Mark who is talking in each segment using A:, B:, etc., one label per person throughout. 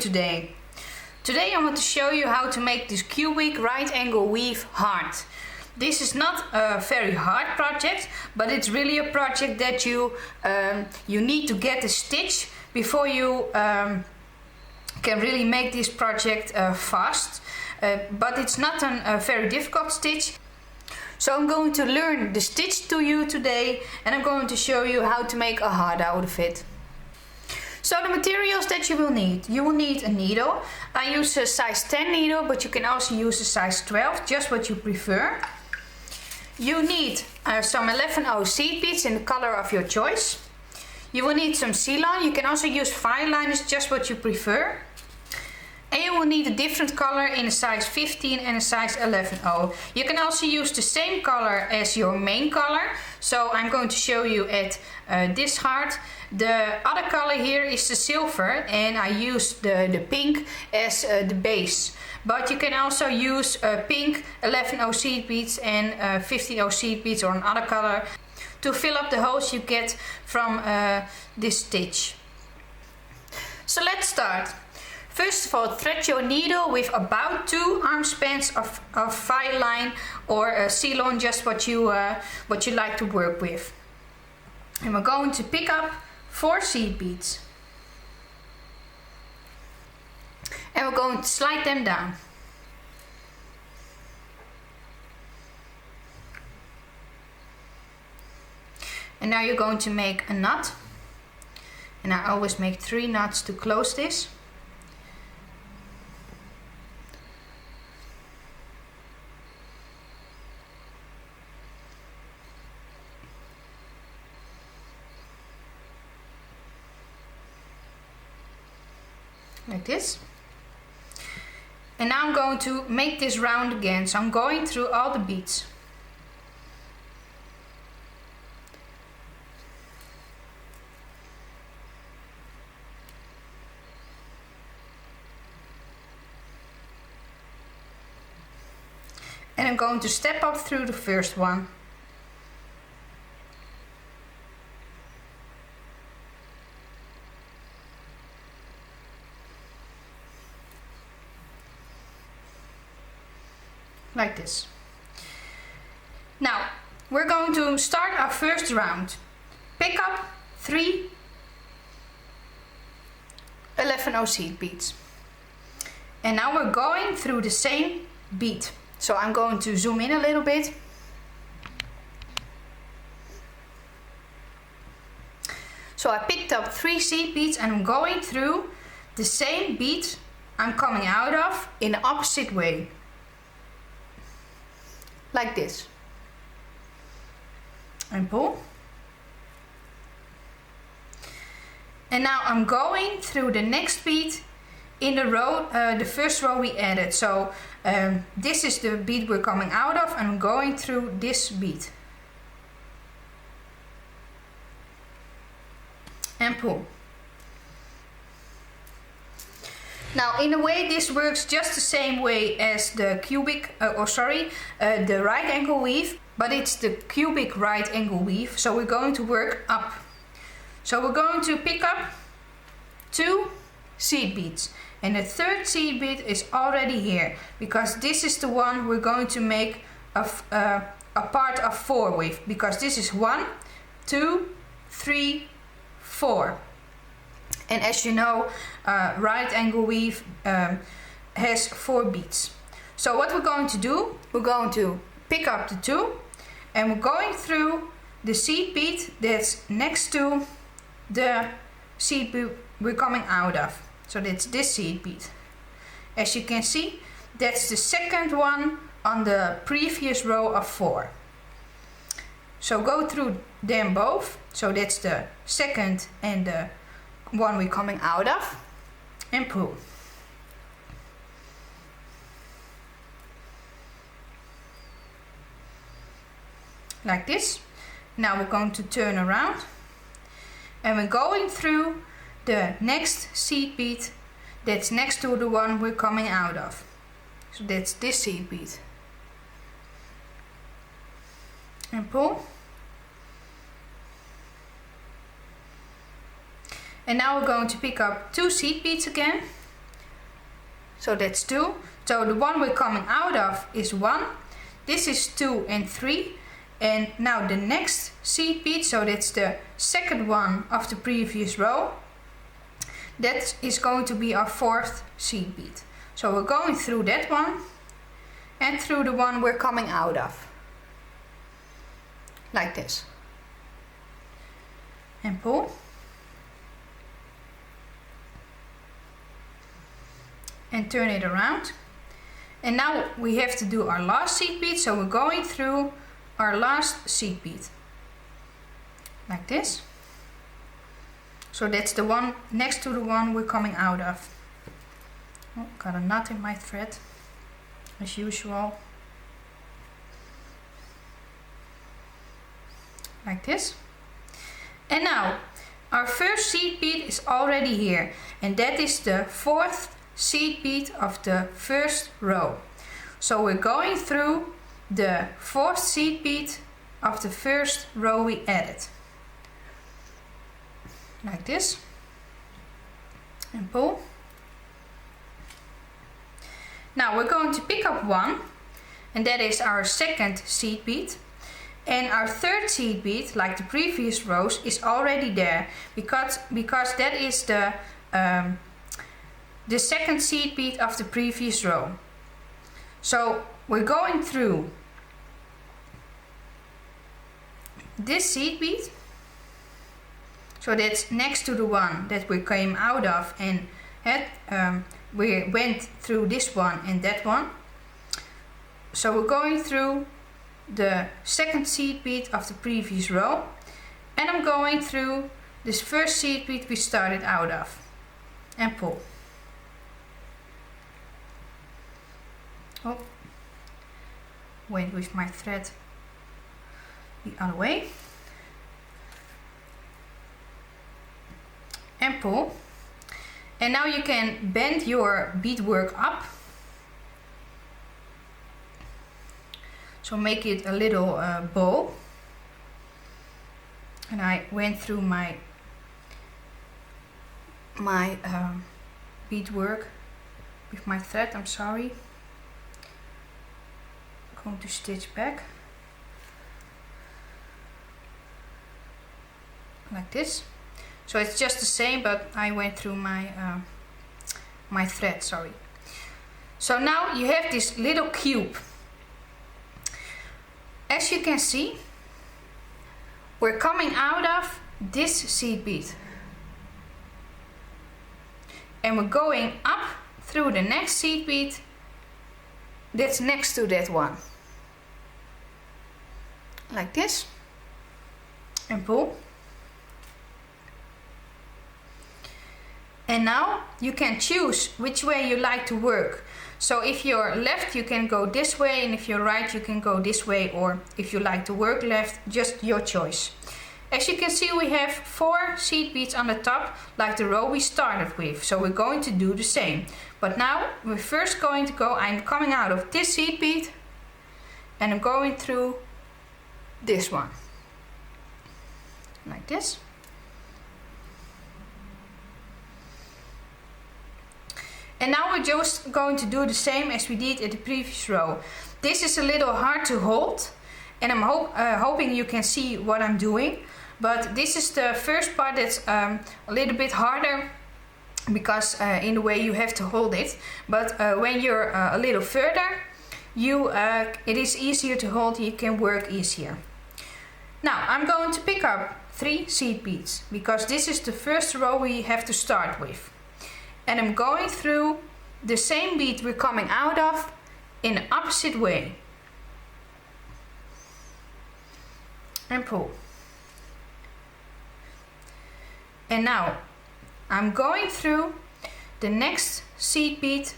A: today? Today I want to show you how to make this cubic right angle weave heart. This is not a very hard project, but it's really a project that you need to get a stitch before you can really make this project fast. But it's not a very difficult stitch. So I'm going to learn the stitch to you today, and I'm going to show you how to make a heart out of it. So the materials that you will need a needle. I use a size 10 needle, but you can also use a size 12, just what you prefer. You need some 11/0 seed beads in the color of your choice. You will need some Ceylon. You can also use fine liners, just what you prefer. And you will need a different color in a size 15 and a size 11/0. You can also use the same color as your main color. So I'm going to show you at this heart. The other color here is the silver, and I use the pink as the base. But you can also use pink 11/0 seed beads and 15/0 seed beads or another color to fill up the holes you get from this stitch. So let's start. First of all, thread your needle with about 2 arm spans of fine line or Ceylon, just what you like to work with. And we're going to pick up 4 seed beads. And we're going to slide them down. And now you're going to make a knot. And I always make 3 knots to close this. Like this. And now I'm going to make this round again, so I'm going through all the beads. And I'm going to step up through the first one. Like this. Now we're going to start our first round. Pick up 3 11/0 seed beads. And now we're going through the same bead. So I'm going to zoom in a little bit. So I picked up 3 seed beads and I'm going through the same bead I'm coming out of in the opposite way. Like this. And pull. And now I'm going through the next bead in the row, the first row we added. So this is the bead we're coming out of, and I'm going through this bead. And pull. Now in a way this works just the same way as the cubic, the right angle weave, but it's the cubic right angle weave, so we're going to work up. So we're going to pick up 2 seed beads, and the 3rd seed bead is already here, because this is the one we're going to make a part of 4 with, because this is 1, 2, 3, 4. And as you know, right angle weave has 4 beads. So what we're going to do, we're going to pick up the 2 and we're going through the seed bead that's next to the seed bead we're coming out of. So that's this seed bead. As you can see, that's the second one on the previous row of 4. So go through them both. So that's the second and the one we're coming out of, and pull. Like this. Now we're going to turn around and we're going through the next seed bead that's next to the one we're coming out of. So that's this seed bead. And pull. And now we're going to pick up 2 seed beads again So that's 2. So the one we're coming out of is 1. This is 2 and 3. And now the next seed bead, so that's the second one of the previous row, that is going to be our 4th seed bead. So we're going through that one and through the one we're coming out of, like this, and pull, and turn it around. And now we have to do our last seed bead, so we're going through our last seed bead, like this. So that's the one next to the one we're coming out of. Oh, got a knot in my thread, as usual, like this. And now our first seed bead is already here, and that is the 4th seed bead of the first row. So we're going through the 4th seed bead of the first row we added, like this, and pull. Now we're going to pick up one, and that is our 2nd seed bead, and our 3rd seed bead, like the previous rows, is already there because that is the 2nd seed bead of the previous row. So we're going through this seed bead, so that's next to the one that we came out of, and we went through this one and that one. So we're going through the 2nd seed bead of the previous row, and I'm going through this 1st seed bead we started out of, and pull. Oh, went with my thread the other way, and pull. And now you can bend your beadwork up, so make it a little bow. And I went through my beadwork with my thread, I'm sorry. I'm going to stitch back like this. So it's just the same, but I went through my my thread, sorry. So now you have this little cube. As you can see, we're coming out of this seed bead, and we're going up through the next seed bead that's next to that one, like this, and pull. And now you can choose which way you like to work. So if you're left, you can go this way, and if you're right, you can go this way, or if you like to work left, just your choice. As you can see, we have 4 seed beads on the top, like the row we started with. So we're going to do the same. But now we're first going to go, I'm coming out of this seed bead, and I'm going through this one, like this. And now we're just going to do the same as we did at the previous row. This is a little hard to hold, and I'm hoping you can see what I'm doing. But this is the first part that's a little bit harder, because in the way you have to hold it. But when you're a little further, it is easier to hold, you can work easier. Now I'm going to pick up 3 seed beads, because this is the first row we have to start with. And I'm going through the same bead we're coming out of in the opposite way, and pull. And now I'm going through the next seed bead,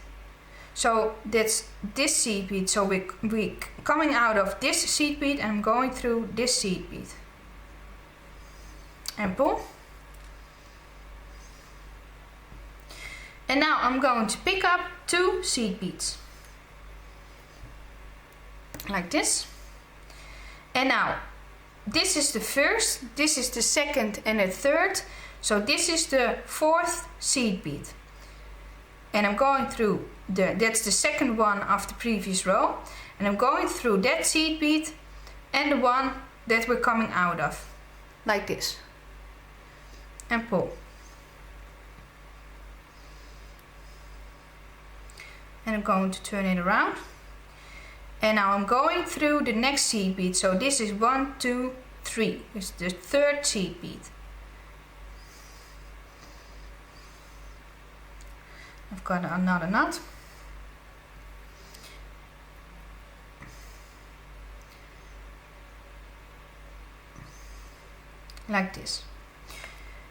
A: so that's this seed bead. So we're coming out of this seed bead, and I'm going through this seed bead, and pull. And now I'm going to pick up 2 seed beads, like this. And now this is the first, this is the second and the third. So this is the 4th seed bead. and I'm going through that's the second one of the previous row, and I'm going through that seed bead and the one that we're coming out of, like this, and pull. And I'm going to turn it around, and now I'm going through the next seed bead. So this is 1, 2, 3, it's the third seed bead. I've got another knot. Like this.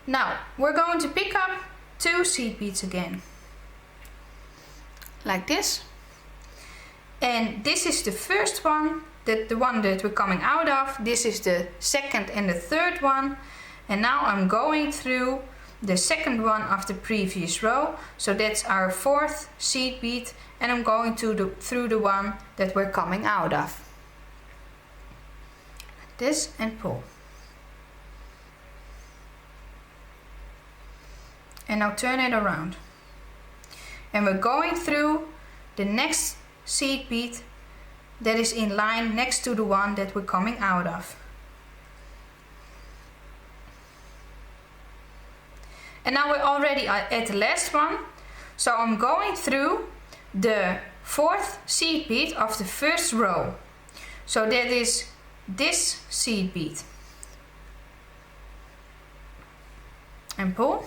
A: Now we're going to pick up 2 seed beads again, like this, and this is the first one, the one that we're coming out of. This is the second and the third one, and now I'm going through the second one of the previous row, so that's our fourth seed bead, and I'm going to through the one that we're coming out of, like this, and pull. And now turn it around, and we're going through the next seed bead that is in line next to the one that we're coming out of. And now we're already at the last one, so I'm going through the fourth seed bead of the first row, so that is this seed bead, and pull.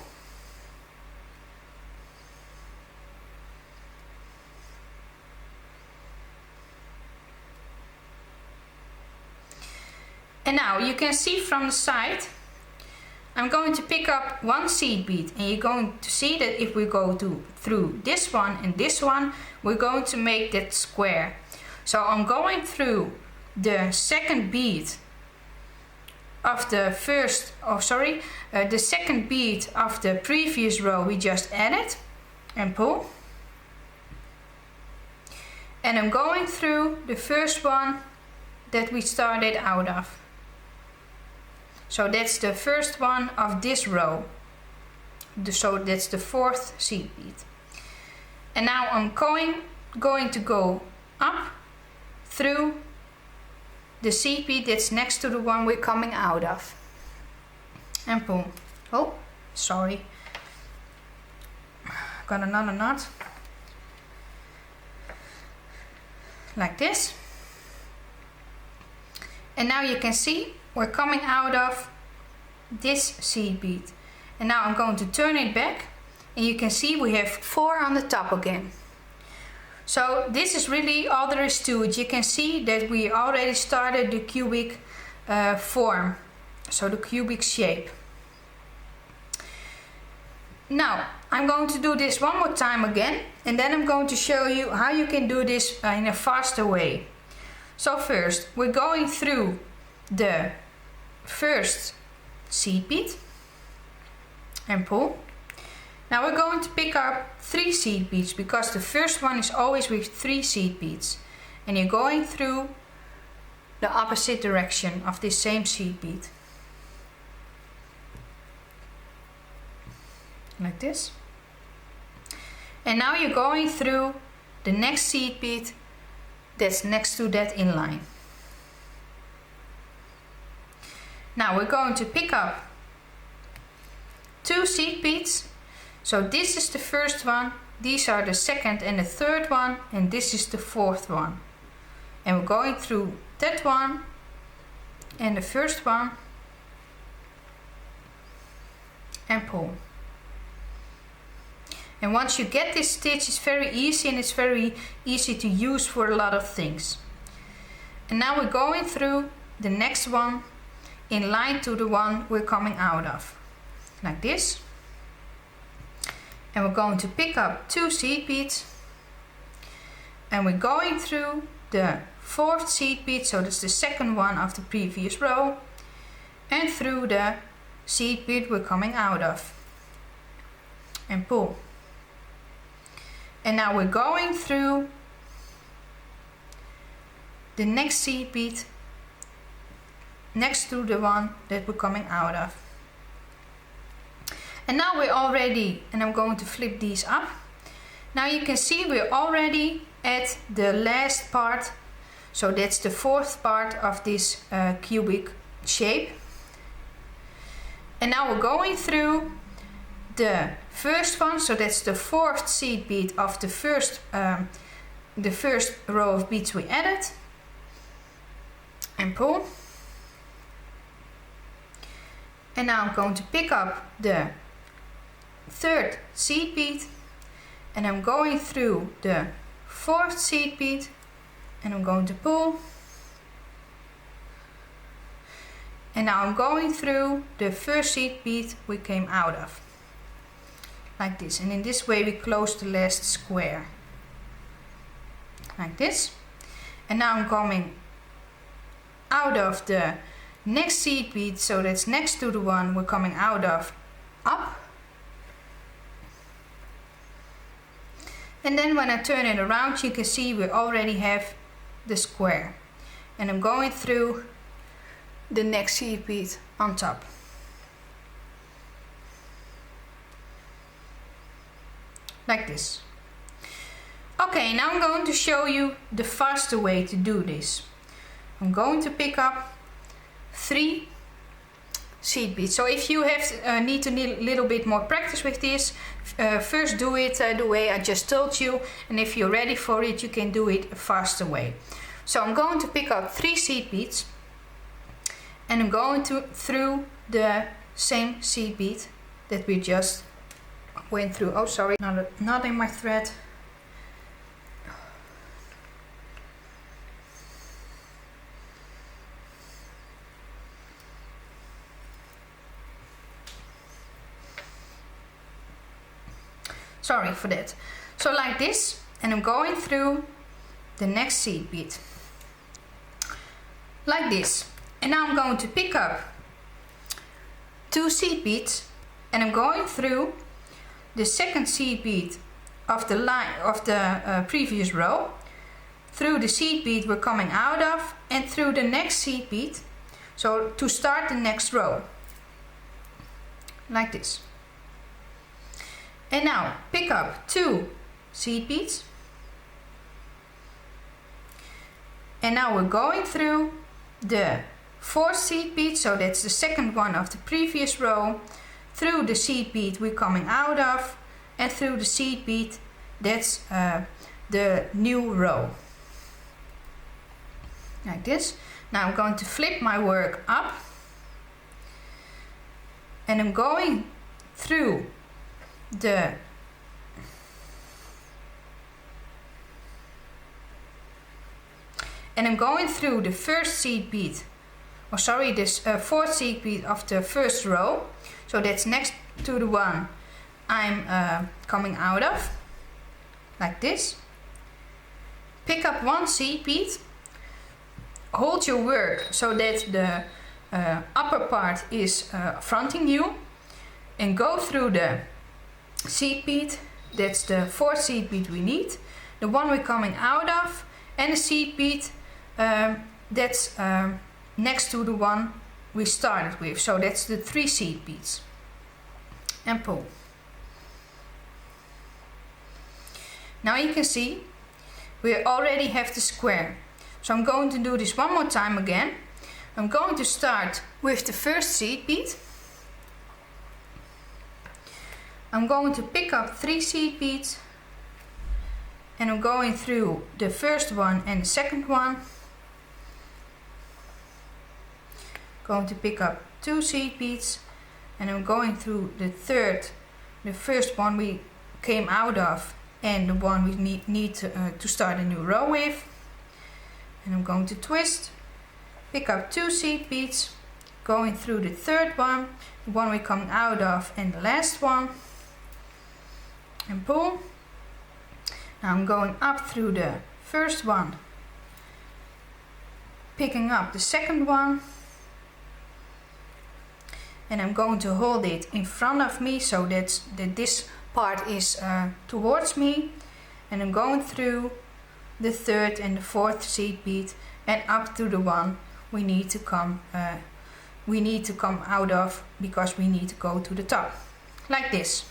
A: And now you can see from the side, I'm going to pick up 1 seed bead, and you're going to see that if we go through this one and this one, we're going to make that square. So I'm going through the second bead of the the second bead of the previous row we just added, and pull. And I'm going through the first one that we started out of. So that's the first one of this row. So that's the fourth seed bead. And now I'm going to go up through the seed bead that's next to the one we're coming out of, and pull. Oh, sorry. Got another knot. Like this. And now you can see we're coming out of this seed bead, and now I'm going to turn it back, and you can see we have 4 on the top again. So this is really all there is to it. You can see that we already started the cubic form, so the cubic shape. Now I'm going to do this one more time again, and then I'm going to show you how you can do this in a faster way. So first we're going through the first seed bead and pull. Now we're going to pick up 3 seed beads, because the first one is always with 3 seed beads, and you're going through the opposite direction of this same seed bead, like this. And now you're going through the next seed bead that's next to that in line. Now we're going to pick up 2 seed beads. So this is the first one, these are the second and the third one, and this is the fourth one. And we're going through that one and the first one, and pull. And once you get this stitch, it's very easy, and it's very easy to use for a lot of things. And now we're going through the next one in line to the one we're coming out of, like this. And we're going to pick up 2 seed beads, and we're going through the fourth seed bead, so that's the second one of the previous row, and through the seed bead we're coming out of, and pull. And now we're going through the next seed bead next to the one that we're coming out of. And now we're already, and I'm going to flip these up, Now you can see we're already at the last part, so that's the fourth part of this cubic shape. And now we're going through the first one, so that's the fourth seed bead of the first row of beads we added, and pull. And now I'm going to pick up the third seed bead, and I'm going through the fourth seed bead, and I'm going to pull. And now I'm going through the first seed bead we came out of, like this. And in this way we close the last square, like this. And now I'm coming out of the next seed bead, so that's next to the one we're coming out of, up. And then when I turn it around, you can see we already have the square. And I'm going through the next seed bead on top. Like this. Okay, now I'm going to show you the faster way to do this. I'm going to pick up 3 seed beads. So if you have need a little bit more practice with this, first do it the way I just told you, and if you're ready for it, you can do it a faster way. So I'm going to pick up 3 seed beads, and I'm going through the same seed bead that we just went through. Oh, sorry, not in my thread. Sorry for that. So like this, and I'm going through the next seed bead like this. And now I'm going to pick up 2 seed beads, and I'm going through the second seed bead of the line of the previous row, through the seed bead we're coming out of, and through the next seed bead, so to start the next row, like this. And now pick up 2 seed beads, and now we're going through the 4th seed bead, so that's the second one of the previous row, through the seed bead we're coming out of, and through the seed bead that's the new row, like this. Now I'm going to flip my work up, and I'm going through the first seed bead, or sorry, this 4th seed bead of the first row, so that's next to the one I'm coming out of, like this. Pick up 1 seed bead, hold your work so that the upper part is fronting you, and go through the seed bead, that's the 4th seed bead we need, the one we're coming out of, and the seed bead that's next to the one we started with, so that's the 3 seed beads, and pull. Now you can see we already have the square, so I'm going to do this one more time again. I'm going to start with the first seed bead. I'm going to pick up 3 seed beads, and I'm going through the first one and the second one. Going to pick up 2 seed beads, and I'm going through the first one we came out of, and the one we need to start a new row with. And I'm going to twist, pick up 2 seed beads, going through the third one, the one we're coming out of, and the last one, and pull. Now I'm going up through the first one, picking up the second one, and I'm going to hold it in front of me so that this part is towards me, and I'm going through the 3rd and the 4th seed bead and up to the one we need to come out of, because we need to go to the top, like this.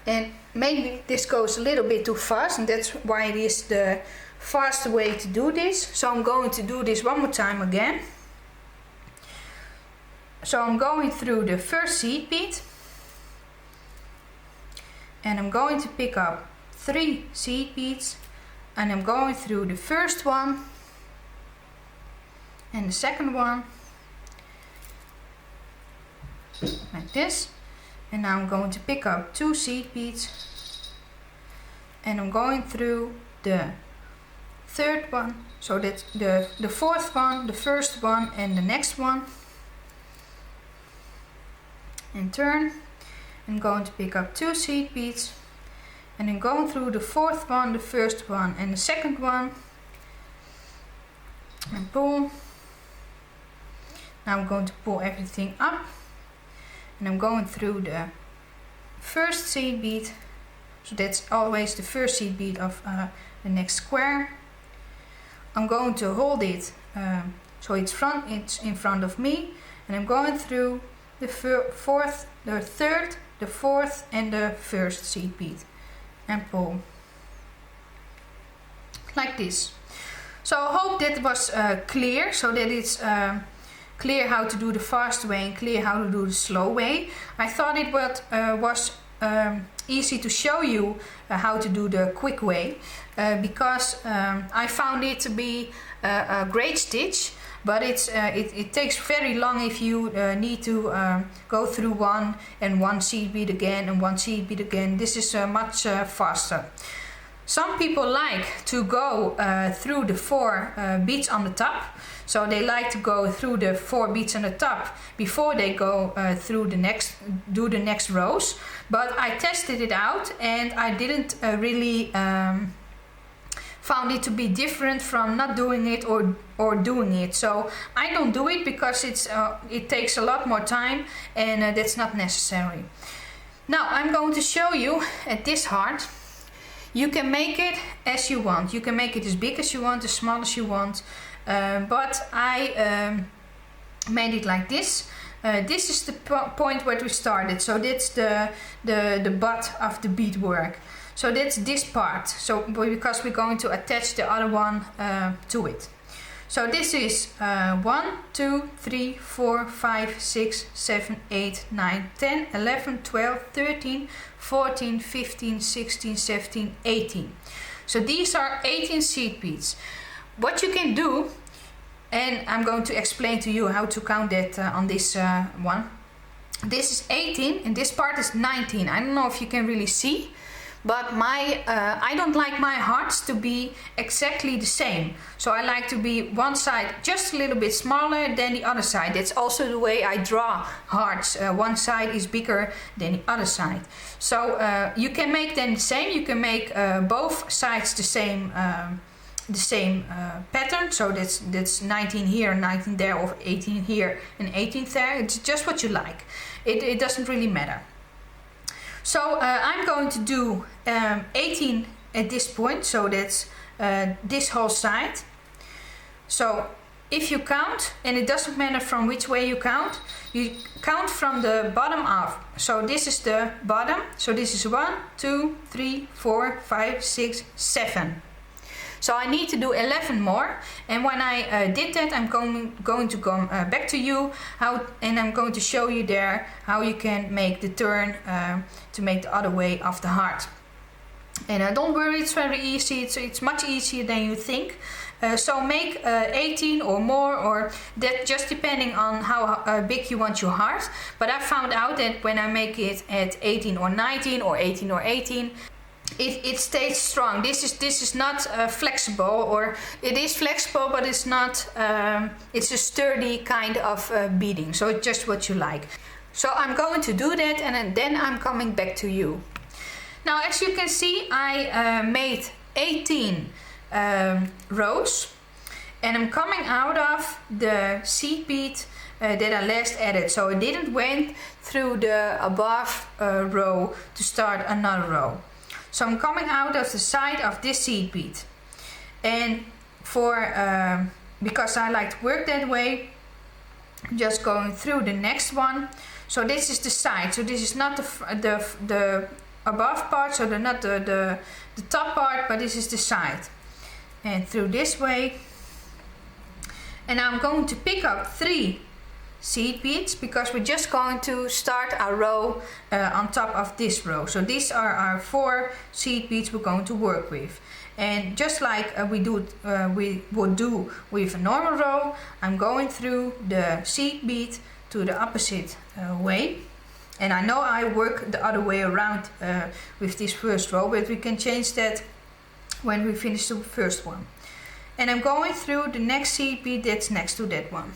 A: And maybe this goes a little bit too fast, and that's why it is the fast way to do this. So I'm going to do this one more time again. So I'm going through the first seed bead, and I'm going to pick up 3 seed beads, and I'm going through the first one and the second one like this, and now I'm going to pick up 2 seed beads, and I'm going through the third one, so that's the fourth one, the first one and the next one, and turn. I'm going to pick up 2 seed beads, and then going through the fourth one, the first one and the second one, and pull. Now I'm going to pull everything up, and I'm going through the first seed bead, so that's always the first seed bead of the next square. I'm going to hold it so it's in front of me, and I'm going through the fourth, the third, the fourth and the first seed bead, and pull like this. So I hope that was clear, so that it's clear how to do the fast way and clear how to do the slow way. I thought it was easy to show you how to do the quick way, because I found it to be a great stitch, but it takes very long if you need to go through one seed bead again and one seed bead again. This is much faster. Some people like to go through the 4 beads on the top, so they like to go through the 4 beads on the top before they go through the next rows. But I tested it out, and I didn't really found it to be different from not doing it or doing it. So I don't do it because it takes a lot more time, and that's not necessary. Now I'm going to show you at this heart. You can make it as you want. You can make it as big as you want, as small as you want. But I made it like this. This is the point where we started. So that's the butt of the beadwork. So that's this part. So because we're going to attach the other one to it. So this is 1, 2, 3, 4, 5, 6, 7, 8, 9, 10, 11, 12, 13, 14, 15, 16, 17, 18. So these are 18 seed beads. What you can do, and I'm going to explain to you how to count that on this one. This is 18 and this part is 19. I don't know if you can really see, but I don't like my hearts to be exactly the same. So I like to be one side just a little bit smaller than the other side. That's also the way I draw hearts. One side is bigger than the other side. So you can make them the same. You can make both sides the same pattern. So that's 19 here, 19 there, or 18 here and 18 there. It's just what you like. It doesn't really matter. So I'm going to do 18 at this point, so that's this whole side. So if you count, and it doesn't matter from which way you count from the bottom up. So this is the bottom, so this is 1, 2, 3, 4, 5, 6, 7. So I need to do 11 more, and when I did that, I'm going to come back to you and I'm going to show you there how you can make the turn to make the other way of the heart. And don't worry, it's very easy. It's much easier than you think. So make 18 or more, or that just depending on how big you want your heart. But I found out that when I make it at 18 or 19 or 18 or 18, it stays strong. This is not flexible, or it is flexible, but it's not. It's a sturdy kind of beading. So it's just what you like. So I'm going to do that, and then I'm coming back to you. Now, as you can see, I made 18 rows, and I'm coming out of the seed bead that I last added. So I didn't went through the above row to start another row. So I'm coming out of the side of this seed bead, and because I like to work that way, I'm just going through the next one. So this is the side. So this is not the above part, so they're not the top part, but this is the side. And through this way. And now I'm going to pick up 3 seed beads because we're just going to start our row on top of this row. So these are our 4 seed beads we're going to work with. And just like we would do with a normal row, I'm going through the seed bead to the opposite way. And I know I work the other way around with this first row, but we can change that when we finish the first one. And I'm going through the next seed bead that's next to that one.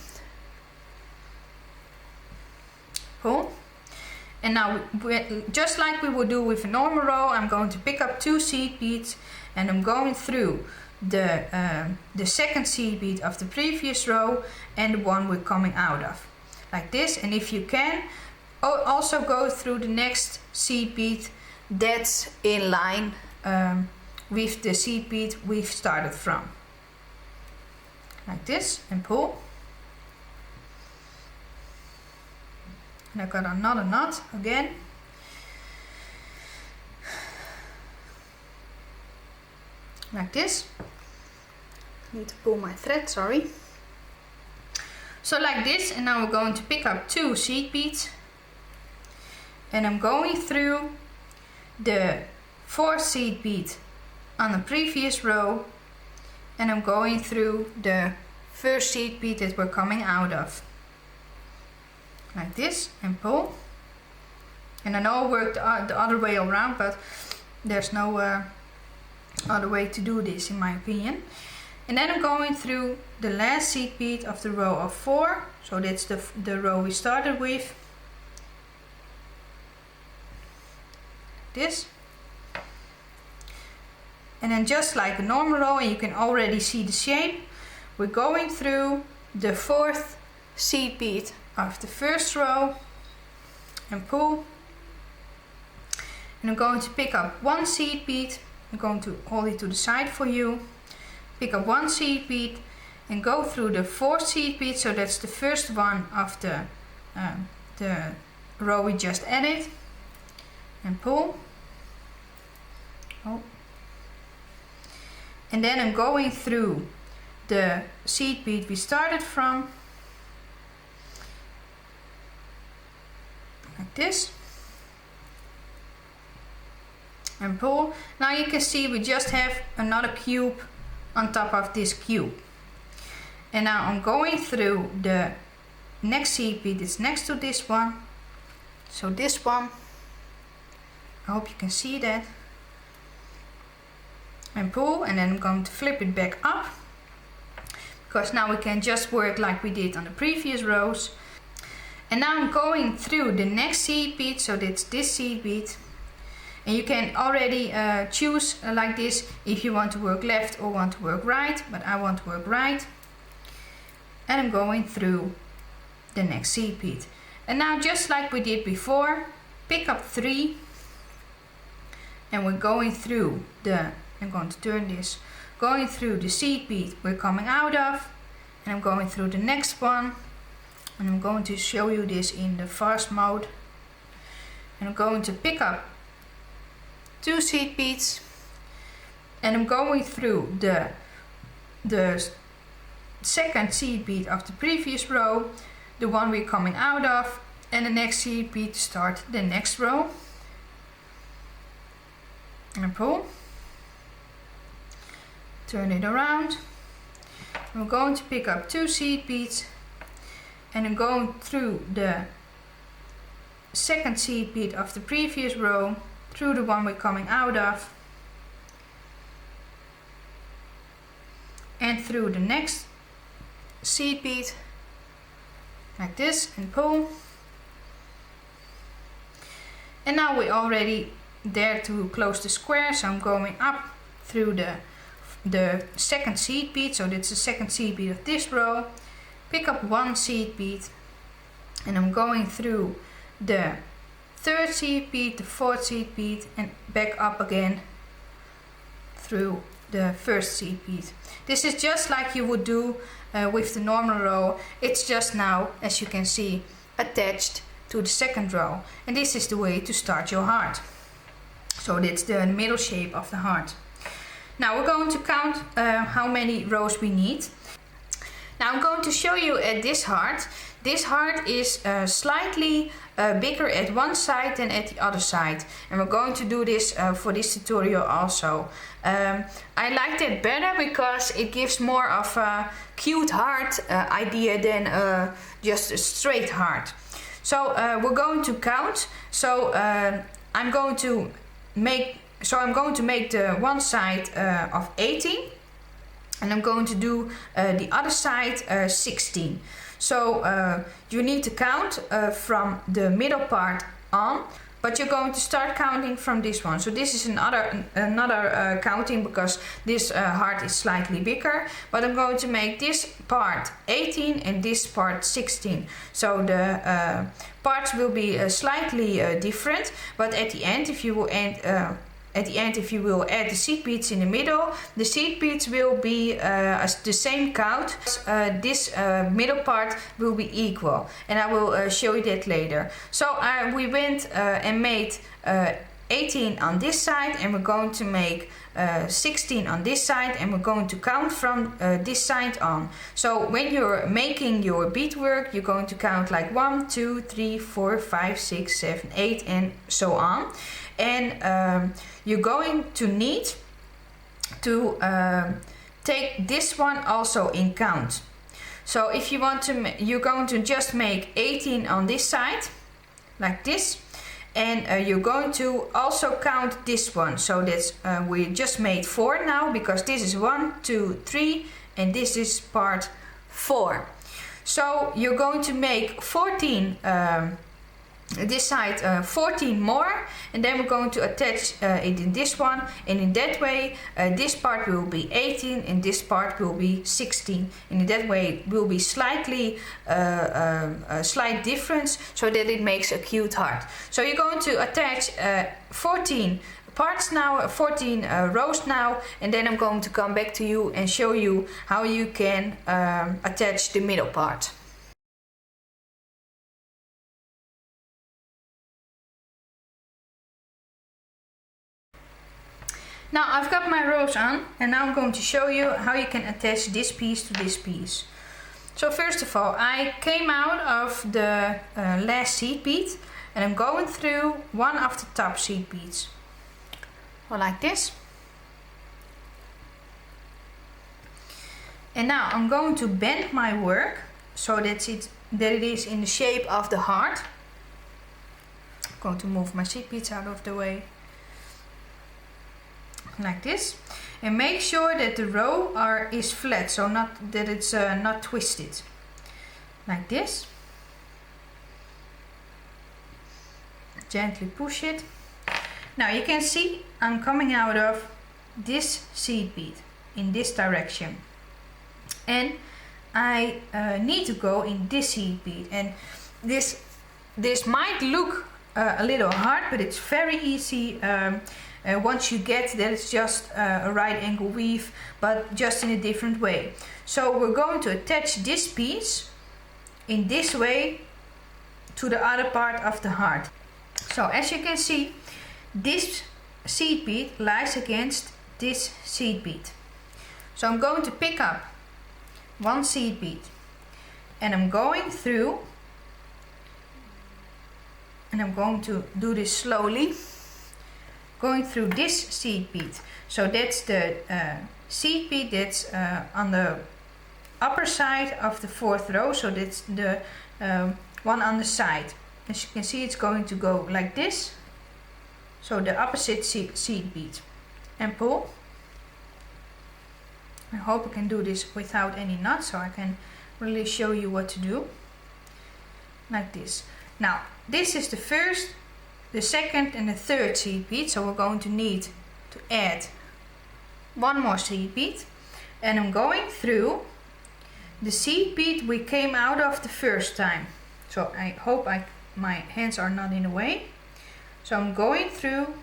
A: Pull. And now, just like we would do with a normal row, I'm going to pick up 2 seed beads and I'm going through the second seed bead of the previous row and the one we're coming out of. Like this. And if you can, also go through the next seed bead that's in line with the seed bead we've started from. Like this, and pull. And I got another knot again. Like this. Need to pull my thread, sorry. So like this, and now we're going to pick up 2 seed beads. And I'm going through the 4th seed bead on the previous row. And I'm going through the first seed bead that we're coming out of. Like this, and pull. And I know I worked the other way around, but there's no other way to do this in my opinion. And then I'm going through the last seed bead of the row of 4. So that's the row we started with. This. And then just like a normal row, and you can already see the shape, we're going through the 4th seed bead of the first row and pull. And I'm going to pick up 1 seed bead. I'm going to hold it to the side for you. Pick up 1 seed bead and go through the 4th seed bead, so that's the first one of the row we just added, and pull. Oh. And then I'm going through the seed bead we started from, like this, and pull. Now you can see we just have another cube on top of this cube. And now I'm going through the next seed bead that's next to this one. So this one, I hope you can see that. And pull, and then I'm going to flip it back up, because now we can just work like we did on the previous rows. And now I'm going through the next seed bead, so that's this seed bead. And you can already choose like this if you want to work left or want to work right, but I want to work right. And I'm going through the next seed bead. And now, just like we did before, pick up 3, and we're going through the, I'm going to turn this, going through the seed bead we're coming out of, and I'm going through the next one, and I'm going to show you this in the fast mode. And I'm going to pick up 2 seed beads, and I'm going through the second seed bead of the previous row, the one we're coming out of, and the next seed bead to start the next row. And pull, turn it around. I'm going to pick up 2 seed beads, and I'm going through the second seed bead of the previous row, through the one we're coming out of, and through the next seed bead, like this, and pull. And now we're already there to close the square, so I'm going up through the second seed bead, so that's the second seed bead of this row. Pick up 1 seed bead, and I'm going through the 3rd seed bead, the 4th seed bead, and back up again through the 1st seed bead. This is just like you would do with the normal row. It's just now, as you can see, attached to the second row. And this is the way to start your heart. So that's the middle shape of the heart. Now we're going to count how many rows we need. Now I'm going to show you at this heart. This heart is slightly bigger at one side than at the other side. And we're going to do this for this tutorial also. I like that better because it gives more of a cute heart idea than just a straight heart. So we're going to count. So I'm going to make the one side of 18. And I'm going to do the other side 16. So you need to count from the middle part on, but you're going to start counting from this one. So this is another counting because this heart is slightly bigger, but I'm going to make this part 18 and this part 16. So the parts will be slightly different, but at the end, if you will add the seed beads in the middle, the seed beads will be the same count. This middle part will be equal, and I will show you that later. So we went and made 18 on this side, and we're going to make 16 on this side, and we're going to count from this side on. So when you're making your beadwork, you're going to count like 1, 2, 3, 4, 5, 6, 7, 8 and so on. And you're going to need to take this one also in count. So if you want to, you're going to just make 18 on this side, like this. And you're going to also count this one. So that's we just made 4 now, because this is 1, 2, 3, and this is part 4. So you're going to make 14 this side 14 more, and then we're going to attach it in this one, and in that way this part will be 18 and this part will be 16, and in that way it will be slightly a slight difference, so that it makes a cute heart. So you're going to attach 14 parts now, 14 rows now, and then I'm going to come back to you and show you how you can attach the middle part. Now I've got my rows on, and now I'm going to show you how you can attach this piece to this piece. So first of all, I came out of the last seed bead, and I'm going through one of the top seed beads. Or like this. And now I'm going to bend my work so that it is in the shape of the heart. I'm going to move my seed beads out of the way. Like this, and make sure that the row is flat, so not that it's not twisted, like this. Gently push it. Now you can see I'm coming out of this seed bead in this direction, and I need to go in this seed bead, and this might look a little hard, but it's very easy. Once you get that, it's just a right angle weave, but just in a different way. So we're going to attach this piece in this way to the other part of the heart. So as you can see, this seed bead lies against this seed bead. So I'm going to pick up one seed bead, and I'm going through, and I'm going to do this slowly, going through this seed bead. So that's the seed bead that's on the upper side of the 4th row, so that's the one on the side. As you can see, it's going to go like this, so the opposite seed bead, and pull. I hope I can do this without any knots, so I can really show you what to do, like this. Now this is the first, the second and the third seed bead, so we're going to need to add one more seed bead, and I'm going through the seed bead we came out of the first time. So I hope my hands are not in the way. So I'm going through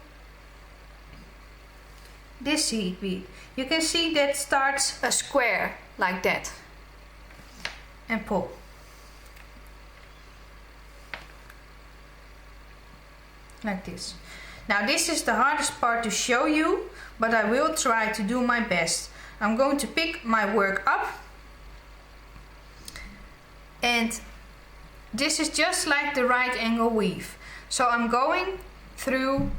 A: this seed bead. You can see that starts a square like that, and pull. Like this. Now this is the hardest part to show you, but I will try to do my best. I'm going to pick my work up, and this is just like the right angle weave. So I'm going through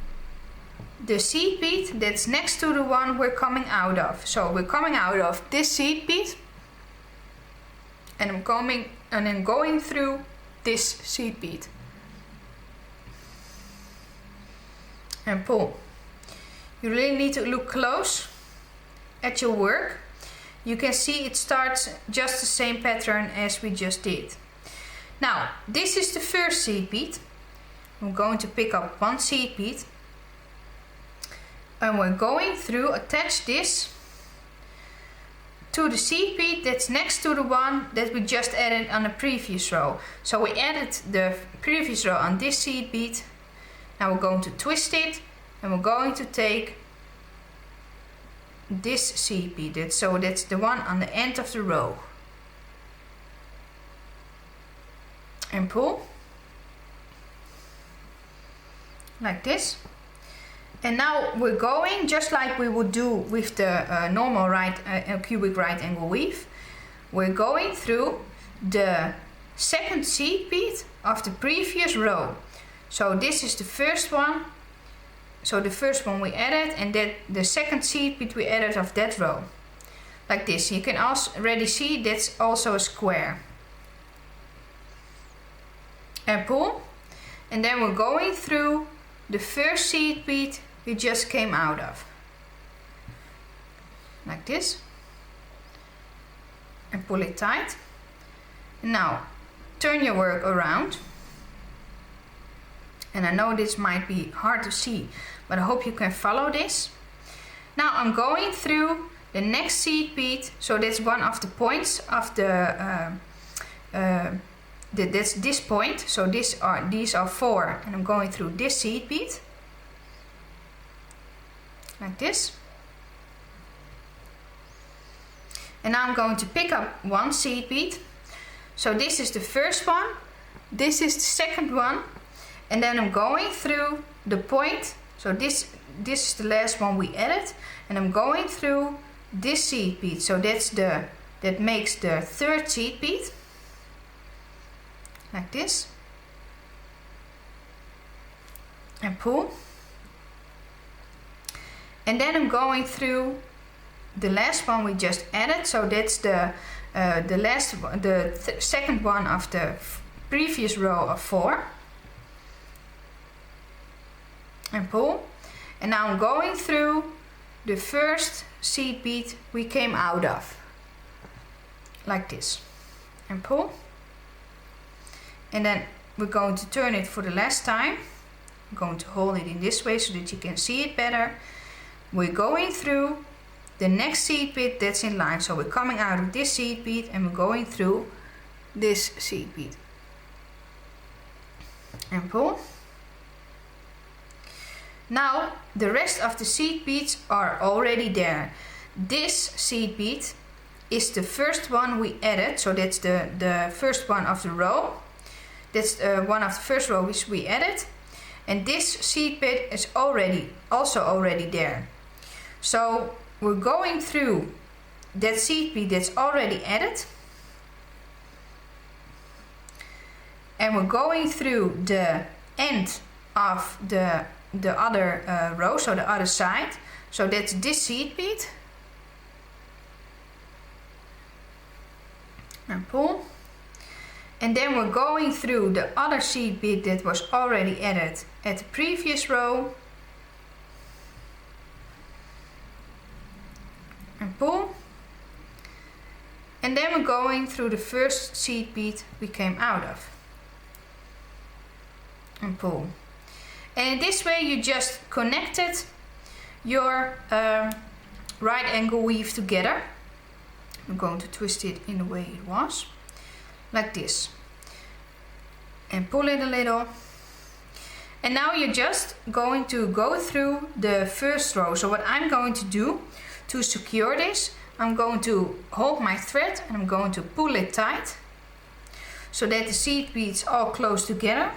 A: the seed bead that's next to the one we're coming out of. So we're coming out of this seed bead, and I'm then going through this seed bead and pull. You really need to look close at your work. You can see it starts just the same pattern as we just did. Now this is the first seed bead. I'm going to pick up one seed bead, and we're going through, attach this to the seed bead that's next to the one that we just added on the previous row. So we added the previous row on this seed bead. Now we're going to twist it, and we're going to take this seed bead, so that's the one on the end of the row, and pull like this. And now we're going just like we would do with the normal cubic right angle weave. We're going through the second seed bead of the previous row. So this is the first one. So the first one we added, and then the second seed bead we added of that row. Like this. You can already see that's also a square. And pull. And then we're going through the first seed bead we just came out of. Like this. And pull it tight. And now turn your work around. And I know this might be hard to see, but I hope you can follow this. Now I'm going through the next seed bead, so that's one of the points of that's this point. So these are 4, and I'm going through this seed bead like this. And now I'm going to pick up one seed bead. So this is the first one, this is the second one. And then I'm going through the point, so this is the last one we added, and I'm going through this seed bead, so that makes the third seed bead, like this, and pull. And then I'm going through the last one we just added, so that's the second one of the previous row of 4. And pull. And now I'm going through the first seed bead we came out of, like this, and pull. And then we're going to turn it for the last time. I'm going to hold it in this way so that you can see it better. We're going through the next seed bead that's in line, so we're coming out of this seed bead and we're going through this seed bead, and pull. Now the rest of the seed beads are already there. This seed bead is the first one we added, so that's the first one of the row. That's one of the first rows we added, and this seed bead is also already there. So we're going through that seed bead that's already added, and we're going through the end of the other row, so the other side. So that's this seed bead, and pull. And then we're going through the other seed bead that was already added at the previous row, and pull. And then we're going through the first seed bead we came out of, and pull. And in this way you just connected your right angle weave together. I'm going to twist it in the way it was, like this, and pull it a little. And now you're just going to go through the first row. So what I'm going to do to secure this, I'm going to hold my thread and I'm going to pull it tight so that the seed beads all close together.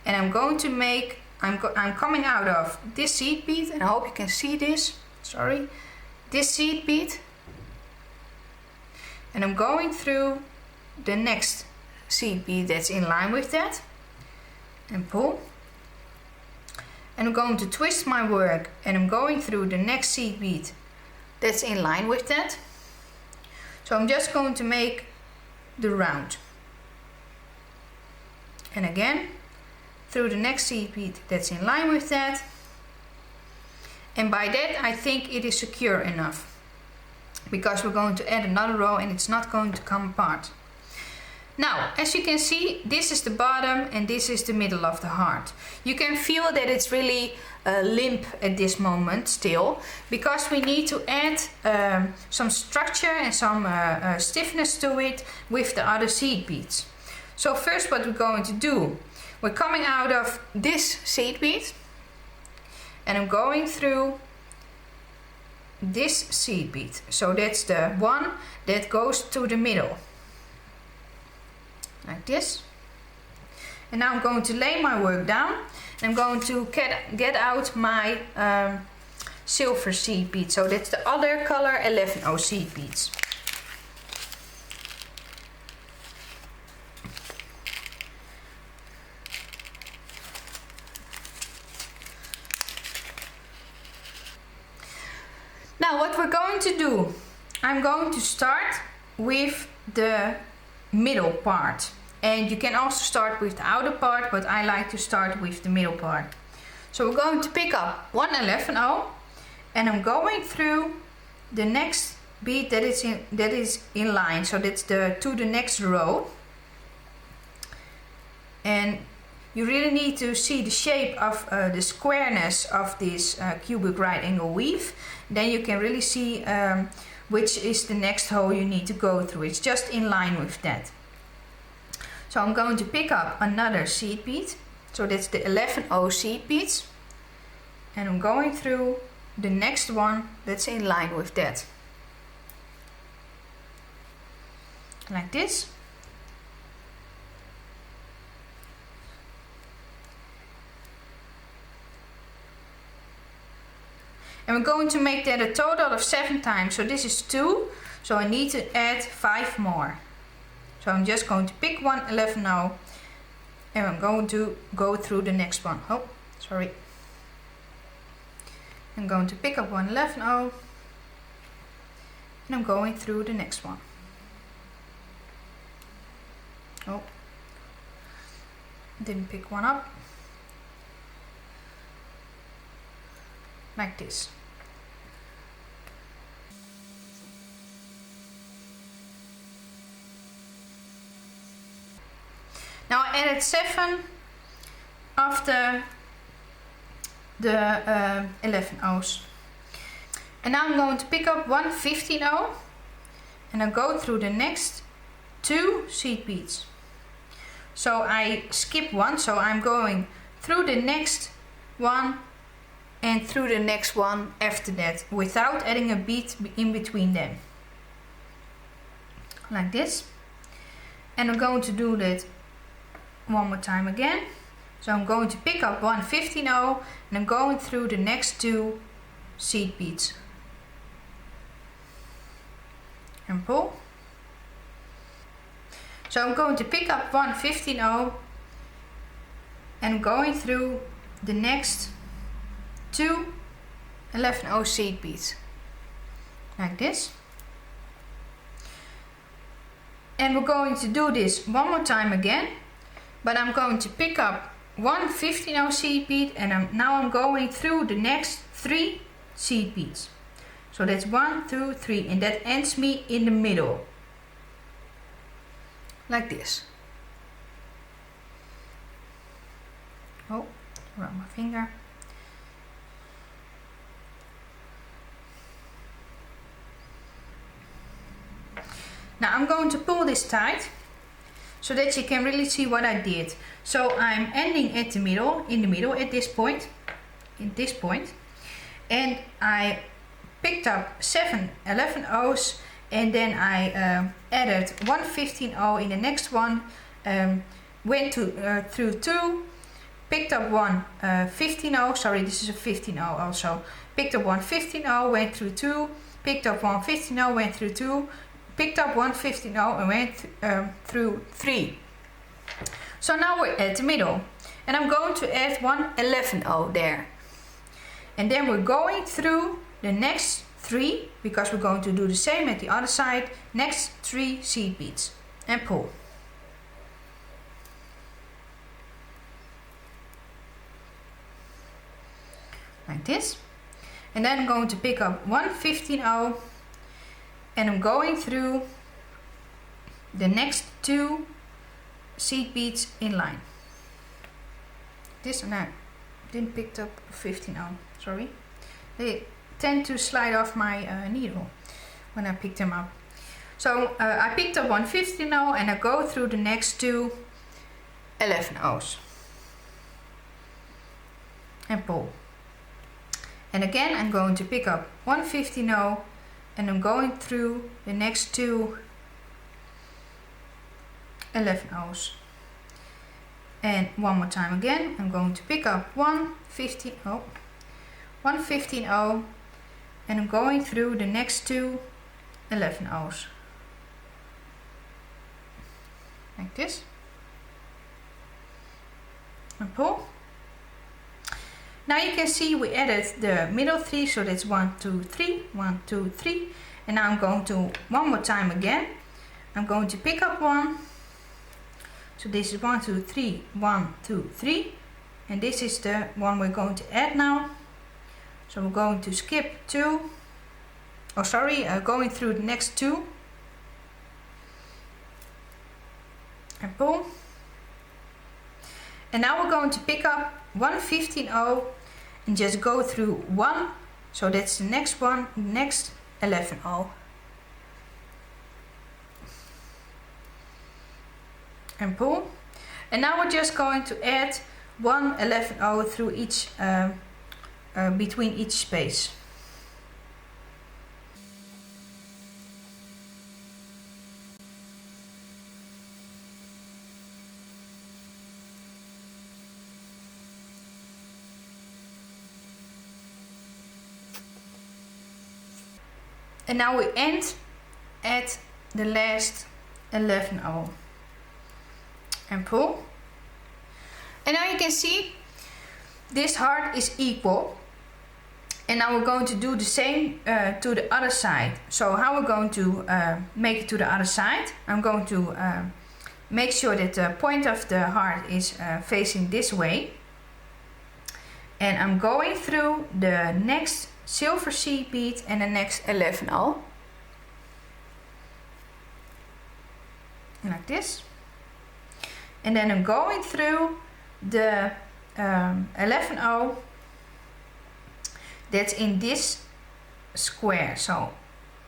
A: And I'm going to make I'm coming out of this seed bead, and I hope you can see this. Sorry, this seed bead, and I'm going through the next seed bead that's in line with that, and pull. And I'm going to twist my work, and I'm going through the next seed bead that's in line with that. So I'm just going to make the round, and again through the next seed bead that's in line with that, and by that I think it is secure enough, because we're going to add another row and it's not going to come apart. Now, as you can see, this is the bottom and this is the middle of the heart. You can feel that it's really limp at this moment still, because we need to add some structure and some stiffness to it with the other seed beads. So first what we're going to do, we're coming out of this seed bead, and I'm going through this seed bead. So that's the one that goes to the middle, like this. And now I'm going to lay my work down, and I'm going to get out my silver seed bead. So that's the other color 11-0 seed beads. Now what we're going to do, I'm going to start with the middle part, and you can also start with the outer part, but I like to start with the middle part. So we're going to pick up one 11-0, and I'm going through the next bead that is in line, so that's to the next row. And you really need to see the shape of the squareness of this cubic right angle weave. Then you can really see which is the next hole you need to go through. It's just in line with that. So I'm going to pick up another seed bead. So that's the 11-0 seed beads. And I'm going through the next one that's in line with that. Like this. And we're going to make that a total of 7 times. So this is 2, so I need to add 5 more. So I'm just going to pick one 11-0, and I'm going to go through the next one. Oh, sorry. I'm going to pick up one 11-0, and I'm going through the next one. Oh, didn't pick one up. Like this. Now I added 7 after the 11-0s. And now I'm going to pick up one 15-0, and I'll go through the next 2 seed beads. So I skip one, so I'm going through the next one and through the next one after that, without adding a bead in between them. Like this. And I'm going to do that one more time again. So I'm going to pick up one 15-0, and I'm going through the next 2 seed beads. And pull. So I'm going to pick up one 15-0, and going through the next 2 11-0 seed beads. Like this. And we're going to do this one more time again, but I'm going to pick up one 15-0 seed bead, and now I'm going through the next 3 seed beads. So that's 1, 2, 3, and that ends me in the middle. Like this. Oh, around my finger. Now I'm going to pull this tight, so that you can really see what I did. So I'm ending at the middle, in the middle at this point, and I picked up 7 11-0s, and then I added one 15-0 in the next one, went through 2 picked up one 15-0, sorry, this is a 15-0 also. Picked up one 15-0, went through 2, picked up one 15-0, went through 2, picked up one 15-0 and went through 3. So now we're at the middle, and I'm going to add one 11-0 there. And then we're going through the next 3, because we're going to do the same at the other side, next 3 seed beads, and pull. Like this. And then I'm going to pick up one 15-0 and I'm going through the next 2 seed beads in line. This, and I didn't pick up 15-0, sorry. They tend to slide off my needle when I pick them up. So I picked up one 15-0 and I go through the next 2 11-0s and pull. And again I'm going to pick up one 15-0 and I'm going through the next 2 11-0s. And one more time again, I'm going to pick up one 15-0 and I'm going through the next 2 11-0s. Like this. And pull. Now you can see we added the middle 3, so that's 1, 2, 3, 1, 2, 3. And now I'm going to one more time again. I'm going to pick up one. So this is 1, 2, 3, 1, 2, 3. And this is the one we're going to add now. So we're going to skip 2. Oh, sorry, going through the next 2. And pull. And now we're going to pick up one 15-0 and just go through 1. So that's the next one, next 11-0. And pull. And now we're just going to add one 11-0 through each, between each space. And now we end at the last 11-0 and pull. And now you can see this heart is equal. And now we're going to do the same to the other side. So how we're going to make it to the other side, I'm going to make sure that the point of the heart is facing this way. And I'm going through the next silver seed bead and the next 11-0. Like this. And then I'm going through the 11-0 that's in this square. So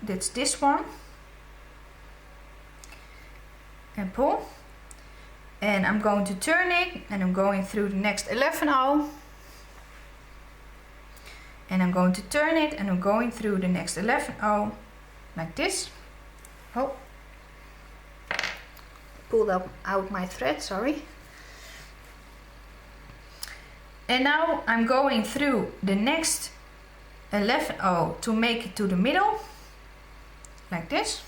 A: that's this one. And pull. And I'm going to turn it and I'm going through the next 11-0. And I'm going to turn it and I'm going through the next 11-0 like this. Oh, pulled out my thread, sorry. And now I'm going through the next 11-0 to make it to the middle, like this.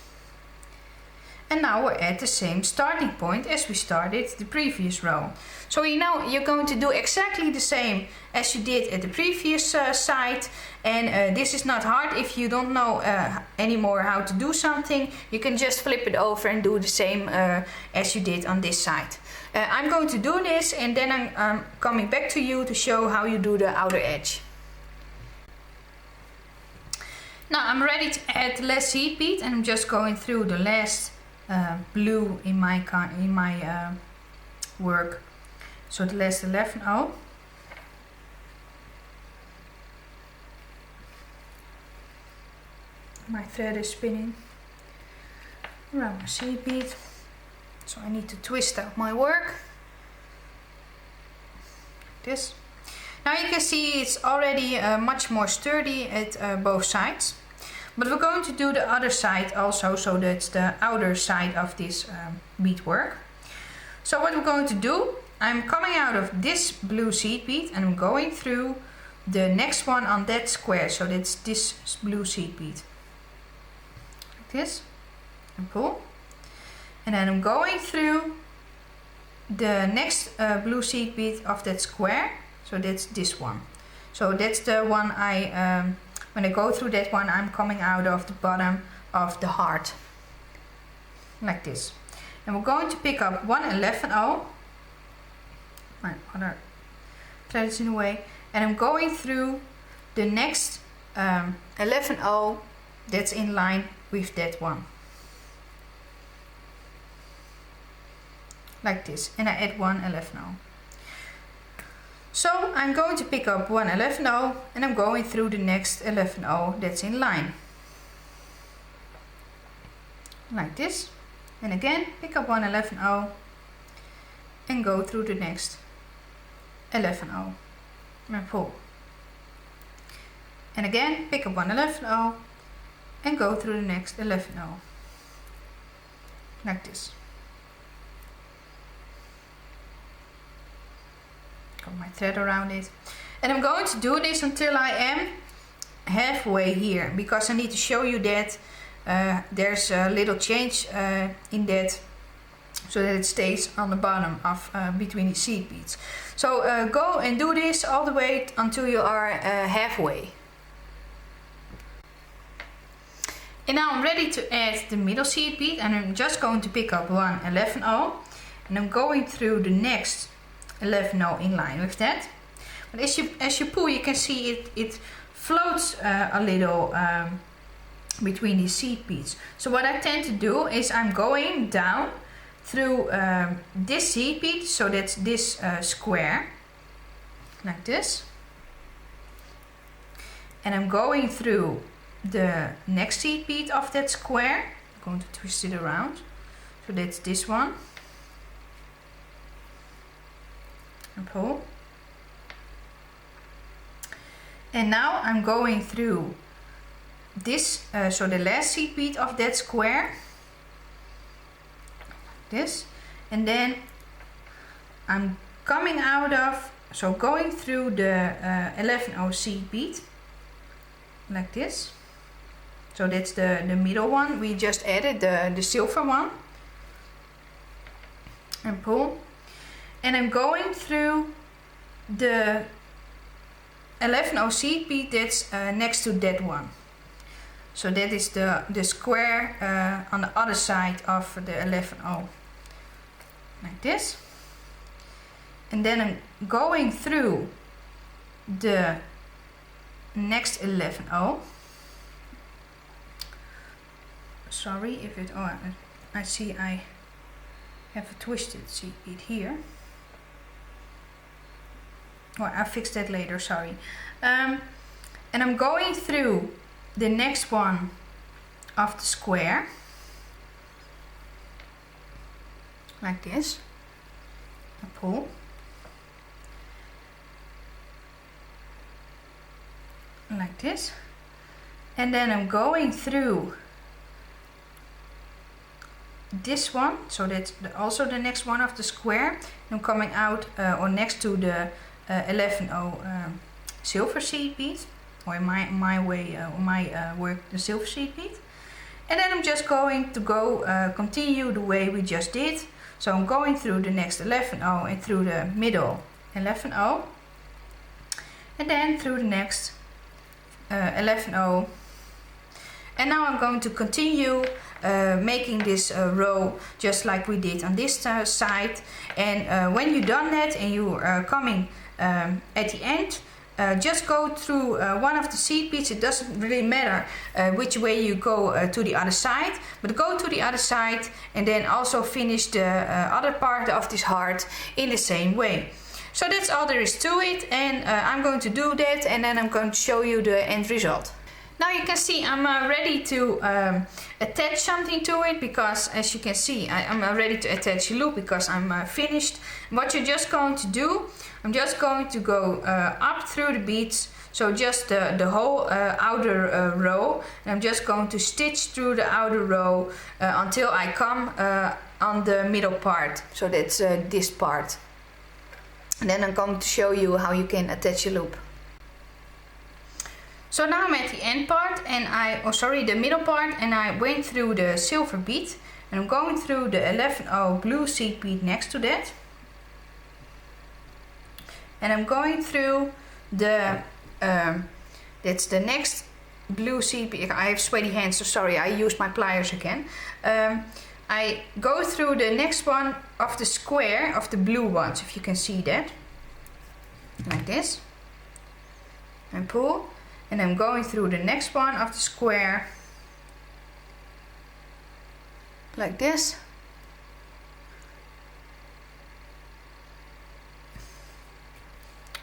A: And now we're at the same starting point as we started the previous row. So you know you're going to do exactly the same as you did at the previous side. And this is not hard. If you don't know anymore how to do something, you can just flip it over and do the same as you did on this side. I'm going to do this and then I'm coming back to you to show how you do the outer edge. Now I'm ready to add the last seed bead and I'm just going through the last blue in my work. So the last 11-0. My thread is spinning around my seed bead, so I need to twist out my work. Like this. Now you can see it's already much more sturdy at both sides. But we're going to do the other side also, so that's the outer side of this beadwork. So what we're going to do, I'm coming out of this blue seed bead and I'm going through the next one on that square. So that's this blue seed bead. Like this. And pull. And then I'm going through the next blue seed bead of that square. So that's this one. So that's the one when I go through that one, I'm coming out of the bottom of the heart. Like this. And we're going to pick up 111-0. My other thread is in the way. And I'm going through the next 11-0 that's in line with that one. Like this. And I add 111-0. So I'm going to pick up 111-0 and I'm going through the next 11-0 that's in line. Like this. And again pick up 111-0 and go through the next 11-0 and pull. And again pick up 111-0 and go through the next 11-0. Like this. Got my thread around it. And I'm going to do this until I am halfway here, because I need to show you that there's a little change in that, so that it stays on the bottom of between the seed beads. So go and do this all the way until you are halfway. And now I'm ready to add the middle seed bead, and I'm just going to pick up 111-0 and I'm going through the next 11-0 in line with that. But as you pull, you can see it floats a little between these seed beads. So what I tend to do is I'm going down through this seed bead, so that's this square, like this. And I'm going through the next seed bead of that square. I'm going to twist it around. So that's this one. And pull. And now I'm going through this, so the last seed bead of that square, like this, and then I'm coming out of, so going through the 11-0 seed bead, like this. So that's the middle one we just added, the silver one, and pull. And I'm going through the 11-0 seed bead that's next to that one. So that is the square on the other side of the 11-0. Like this. And then I'm going through the next 11-0. Sorry if it, oh, I see I have a twisted seed bead here. Well, I'll fix that later, sorry. And I'm going through the next one of the square, like this. I pull. Like this. And then I'm going through this one, so that's also the next one of the square. I'm coming out or next to the 11-0 silver seed bead, or in my way, my work, the silver seed bead. And then I'm just going to go continue the way we just did. So I'm going through the next 11-0 and through the middle 11-0, and then through the next 11-0. And now I'm going to continue making this row just like we did on this side. And when you've done that and you are coming at the end, just go through one of the seed beads. It doesn't really matter which way you go to the other side, but go to the other side and then also finish the other part of this heart in the same way. So that's all there is to it, and I'm going to do that, and then I'm going to show you the end result. Now you can see I'm ready to attach something to it, because as you can see I'm ready to attach a loop because I'm finished. What you're just going to do, I'm just going to go up through the beads, so just the whole outer row, and I'm just going to stitch through the outer row until I come on the middle part, so that's this part. And then I'm going to show you how you can attach a loop. So now I'm at the end part and the middle part, and I went through the silver bead and I'm going through the 11/0 blue seed bead next to that. And I'm going through the, that's the next blue seed bead. I have sweaty hands, so sorry, I used my pliers again. I go through the next one of the square of the blue ones, if you can see that. Like this. And pull. And I'm going through the next one of the square. Like this.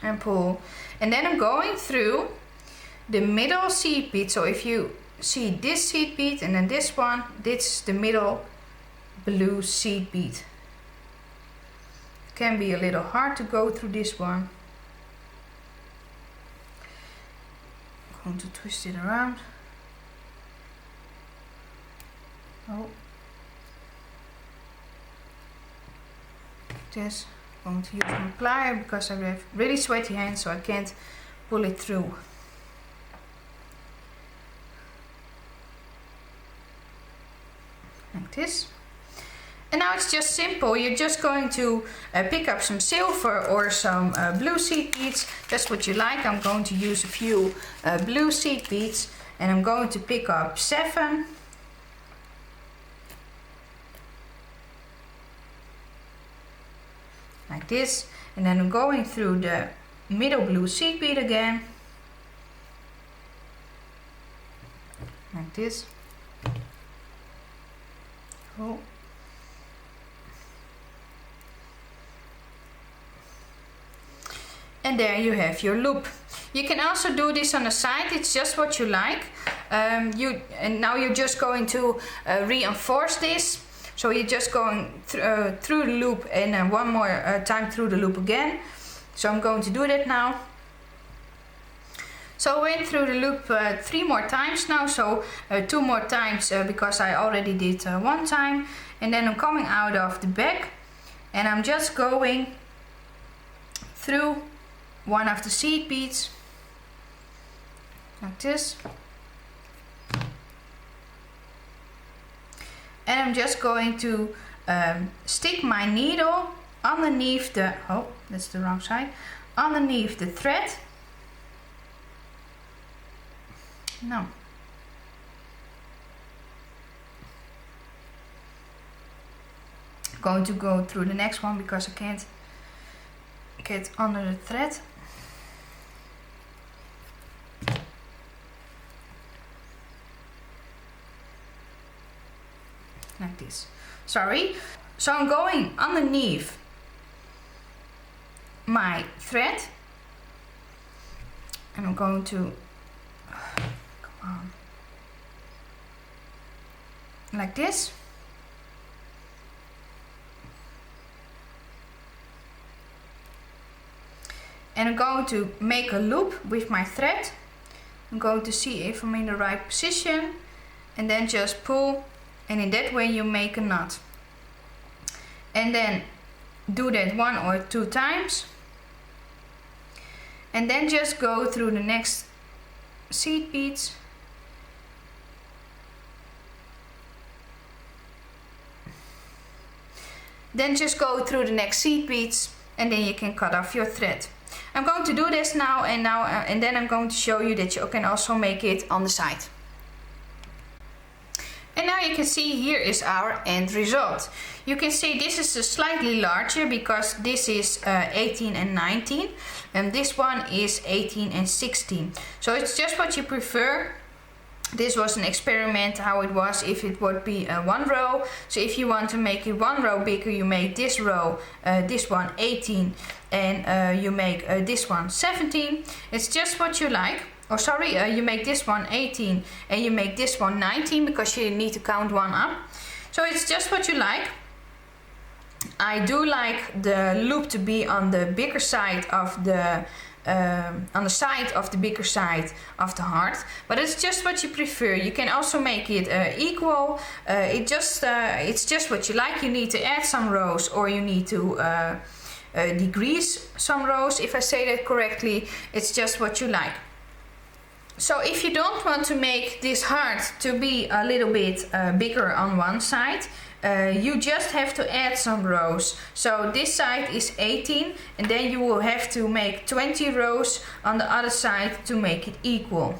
A: And pull. And then I'm going through the middle seed bead. So if you see this seed bead and then this one, this is the middle blue seed bead. It can be a little hard to go through this one. I'm going to twist it around. Oh. This. I'm going to use my plier because I have really sweaty hands, so I can't pull it through. Like this. And now it's just simple. You're just going to pick up some silver or some blue seed beads, just what you like. I'm going to use a few blue seed beads, and I'm going to pick up 7. Like this. And then I'm going through the middle blue seed bead again. Like this. Oh. And there you have your loop. You can also do this on the side, it's just what you like. And now you're just going to reinforce this. So you're just going through the loop and then one more time through the loop again. So I'm going to do that now. So I went through the loop 3 more times now, so 2 more times because I already did 1 time. And then I'm coming out of the back and I'm just going through one of the seed beads, like this. And I'm just going to stick my needle underneath the, oh, that's the wrong side, underneath the thread. No. I'm going to go through the next one because I can't get under the thread. Like this. Sorry. So I'm going underneath my thread and I'm going to come on, like this. And I'm going to make a loop with my thread. I'm going to see if I'm in the right position and then just pull, and in that way you make a knot. And then do that 1 or 2 times. And then just go through the next seed beads. Then just go through the next seed beads and then you can cut off your thread. I'm going to do this now and then I'm going to show you that you can also make it on the side. And now you can see here is our end result. You can see this is slightly larger because this is 18 and 19 and this one is 18 and 16. So it's just what you prefer. This was an experiment how it was if it would be 1 row. So if you want to make it 1 row bigger, you make this row, this one 18 and you make this one 17. It's just what you like. Oh sorry, you make this one 18 and you make this one 19 because you need to count 1 up. So it's just what you like. I do like the loop to be on the bigger side of the bigger side of the heart, but it's just what you prefer. You can also make it equal. It's just what you like. You need to add some rows or you need to decrease some rows, if I say that correctly. It's just what you like. So if you don't want to make this heart to be a little bit bigger on one side, you just have to add some rows. So this side is 18 and then you will have to make 20 rows on the other side to make it equal.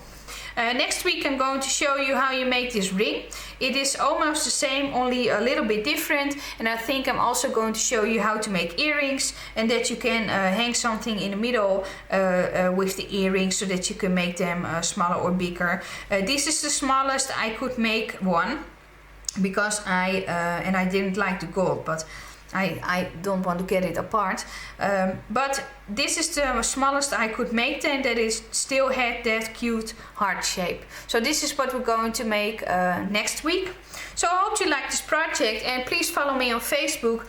A: Next week I'm going to show you how you make this ring. It is almost the same, only a little bit different, and I think I'm also going to show you how to make earrings, and that you can hang something in the middle with the earrings so that you can make them smaller or bigger. This is the smallest I could make one, because I didn't like the gold, but I don't want to get it apart. But this is the smallest I could make then, that is still had that cute heart shape. So this is what we're going to make next week. So I hope you like this project, and please follow me on Facebook.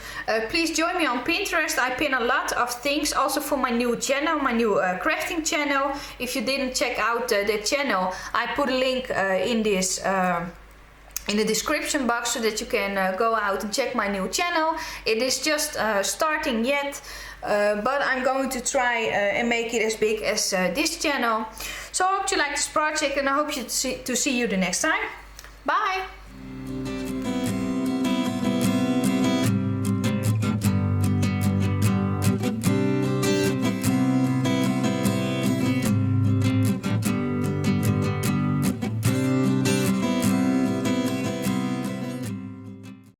A: Please join me on Pinterest. I pin a lot of things also for my new channel, my new crafting channel. If you didn't check out that channel, I put a link in this in the description box so that you can go out and check my new channel. It is just starting yet, but I'm going to try and make it as big as this channel. So I hope you like this project, and I hope to see you the next time. Bye!